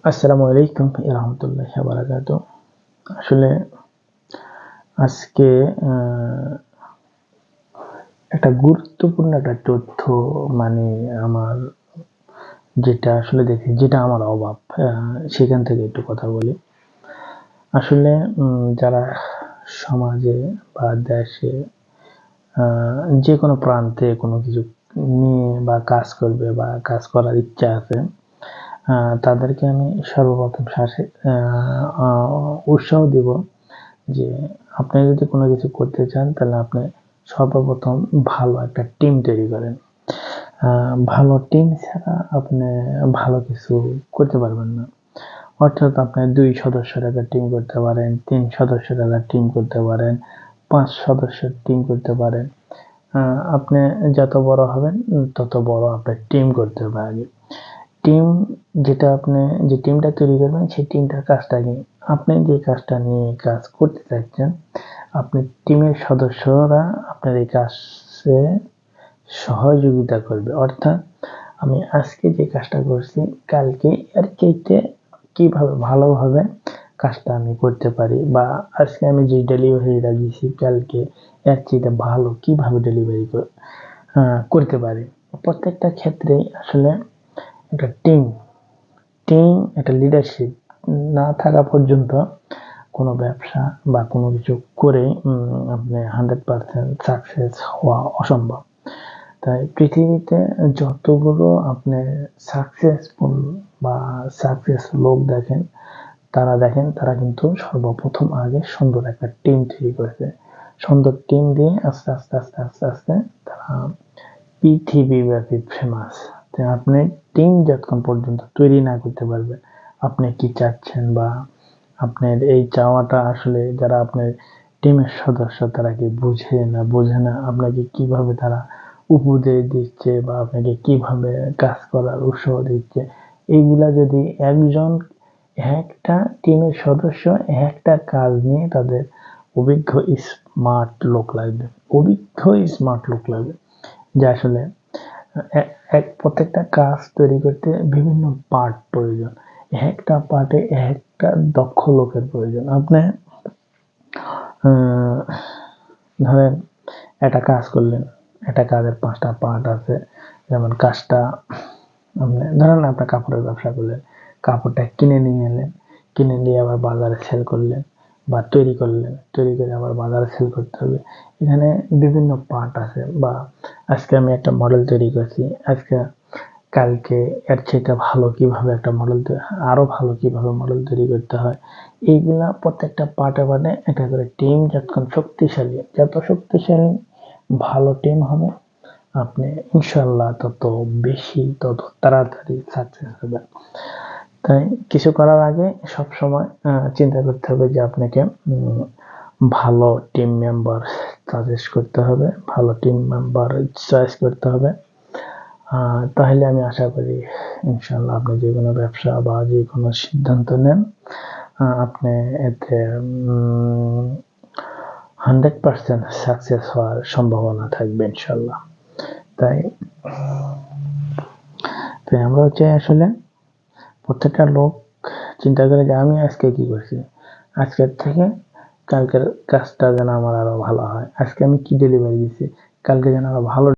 আসসালামু আলাইকুম রাহমাতুল্লাহি ওয়া বারাকাতুহু। আসলে আজকে একটা গুরুত্বপূর্ণ একটা তথ্য মানে আমার যেটা আসলে দেখি যেটা আমার অভাব সেখান থেকে একটু কথা বলি। আসলে যারা সমাজে বা দেশে যেকোনো প্রান্তে কোনো কিছু নিয়ে বা কাজ করবে বা কাজ করার ইচ্ছা আছে, তাদেরকে আমি সর্বপ্রথম উৎসাহ দিব যে আপনি যদি কোনো কিছু করতে চান তাহলে আপনি সর্বপ্রথম ভালো একটা টিম তৈরি করেন। ভালো টিম ছাড়া আপনি ভালো কিছু করতে পারবেন না। অর্থাৎ আপনি 2 সদস্যের একটা টিম করতে পারেন, 3 সদস্যের একটা টিম করতে পারেন, 5 সদস্যের টিম করতে পারেন। আপনি যত বড় হবেন তত বড় আপনার টিম করতে হবে আগে। টিম যেটা আপনি যে টিমটা তৈরি করবেন সেই টিমটার কাজটা কি? আপনি যে কাজটা নিয়ে কাজ করতে চাচ্ছেন, আপনি টিমের সদস্যরা আপনার এই কাজে সহযোগিতা করবে। অর্থাৎ আমি আজকে যে কাজটা করছি কালকে এর চাইতে কিভাবে ভালোভাবে কাজটা আমি করতে পারি, বা আজকে আমি যে ডেলিভারিটা দিছি কালকে এর চাইতে ভালো কিভাবে ডেলিভারি করতে পারি। প্রত্যেকটা ক্ষেত্রেই আসলে একটা টিম একটা লিডারশিপ না থাকা পর্যন্ত কোনো ব্যবসা বা কোনো কিছু করে আপনি 100% সাকসেস হওয়া অসম্ভব। তাই পৃথিবীতে যতগুলো আপনি সাকসেসফুল বা সাকসেস লোক দেখেন তারা কিন্তু সর্বপ্রথম আগে সুন্দর একটা টিম তৈরি করেছে। সুন্দর টিম দিয়ে আস্তে আস্তে আস্তে আস্তে আস্তে তারা পৃথিবীব্যাপী ফেমাস। তাই আপনি টিম যতক্ষণ পর্যন্ত তৈরি না করতে পারবেন, আপনি কি চাচ্ছেন বা আপনার এই চাওয়াটা আসলে যারা আপনার টিমের সদস্য তারা কি বোঝে না আপনাকে কিভাবে তারা উপদেশ দিচ্ছে বা আপনাকে কিভাবে কাজ করার উৎসাহ দিচ্ছে, এইগুলা যদি একটা টিমের সদস্য একটা কাজ নিয়ে তাদের অভিজ্ঞ স্মার্ট লোক লাগবে, যে আসলে প্রত্যেকটা কাজ তৈরি করতে বিভিন্ন পার্ট প্রয়োজন। একটা পার্টে একটা দক্ষ লোকের প্রয়োজন। আপনি ধরেন একটা কাজ করলেন, একটা কাজের 5টা পার্ট আছে। যেমন কাজটা আপনি ধরেন আপনার কাপড়ের ব্যবসা করলেন, কাপড়টা কিনে নিয়ে এলেন, কিনে নিয়ে আবার বাজারে সেল করলেন বা তৈরি করে আবার বাজারে সেল করতে হবে। এখানে বিভিন্ন পার্ট আছে। বা আজকে আমি একটা মডেল তৈরি করছি, কালকে এর চাইতে ভালো কিভাবে একটা মডেল আরো ভালো কিভাবে মডেল তৈরি করতে হয়, এইগুলা প্রত্যেকটা পার্টে একটা করে টিম যত শক্তিশালী ভালো টিম হবে আপনি ইনশাল্লাহ তত তাড়াতাড়ি সাকসেস হবেন। তাই কিছু করার আগে সবসময় চিন্তা করতে হবে যে আপনাকে ভালো টিম মেম্বার সাজেস্ট করতে হবে, ভালো টিম মেম্বার চয়েস করতে হবে। তাহলে আমি আশা করি ইনশাল্লাহ আপনি যে কোনো ব্যবসা বা যে কোনো সিদ্ধান্ত নেন, আপনি এতে 100% সাকসেস হওয়ার সম্ভাবনা থাকবে ইনশাল্লাহ। তাই আমরা আসলে প্রত্যেকটা লোক চিন্তা করে যে আমি আজকে কি করছি, আজকের থেকে কালকের কাজটা যেন আমার আরো ভালো হয়। আজকে আমি কি ডেলিভারি দিচ্ছি, কালকে যেন আরো ভালো